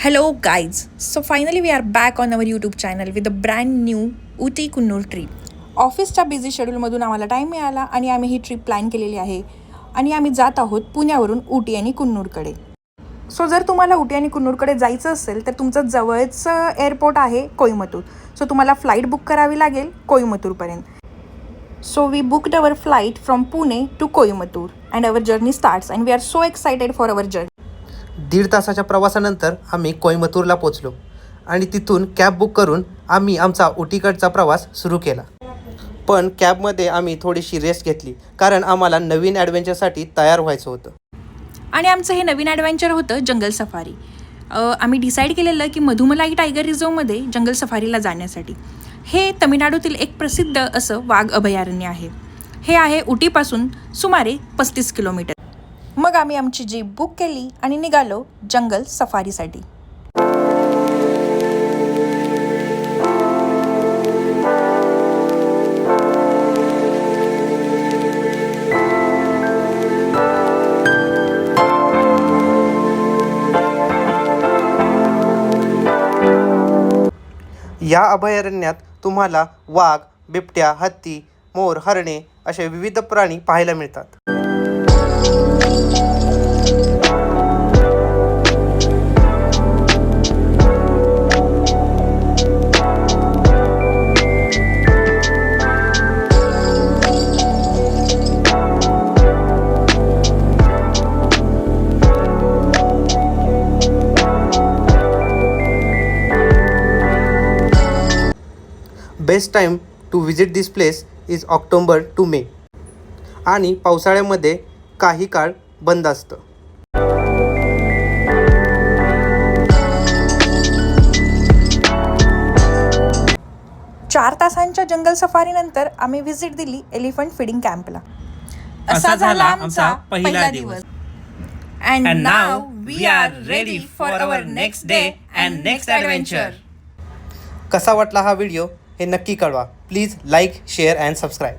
Hello guys, so finally we are back on our YouTube channel with a brand new Uti Kunnur trip. ऑफिसच्या busy शेड्यूलमधून आम्हाला time मिळाला आणि आम्ही ही trip plan केलेली आहे आणि आम्ही जात आहोत पुण्यावरून उटी आणि कुन्नूरकडे. सो जर तुम्हाला उटी आणि कुन्नूरकडे जायचं असेल तर तुमचं जवळचं एअरपोर्ट आहे कोईमतूर. सो तुम्हाला फ्लाईट बुक करावी लागेल कोईमतूरपर्यंत. So we booked our flight from Pune to Coimbatore and our journey starts and we are so excited for our journey. 1.5 तासाच्या प्रवासानंतर आम्ही कोईमतूरला पोचलो आणि तिथून कॅब बुक करून आम्ही आमचा उटीकडचा प्रवास सुरू केला. पण कॅबमध्ये आम्ही थोडीशी रेस्ट घेतली कारण आम्हाला नवीन ॲडव्हेंचरसाठी तयार व्हायचं होतं. आणि आमचं हे नवीन ॲडव्हेंचर होतं जंगल सफारी. आम्ही डिसाईड केलेलं की मधुमलाई टायगर रिझर्वमध्ये जंगल सफारीला जाण्यासाठी. हे तमिळनाडूतील एक प्रसिद्ध असं वाघ अभयारण्य आहे. हे आहे उटीपासून सुमारे 35 किलोमीटर. मग आम्ही आमची जीप बुक केली आणि निघालो जंगल सफारीसाठी. या अभयारण्यात तुम्हाला वाघ, बिबट्या, हत्ती, मोर, हरणे असे विविध प्राणी पाहायला मिळतात. Best time to visit this place is October to May आणि पावसाळ्यामध्ये काही काळ बंद असतं. चार तासांच्या जंगल सफारीनंतर आम्ही व्हिजिट दिली एलिफंट फीडिंग कॅम्पला. असा झाला आमचा पहिला दिवस. And now we are ready for our next day and next adventure. कसा वाटला हा व्हिडिओ हे नक्की कळवा. Please like, share and subscribe.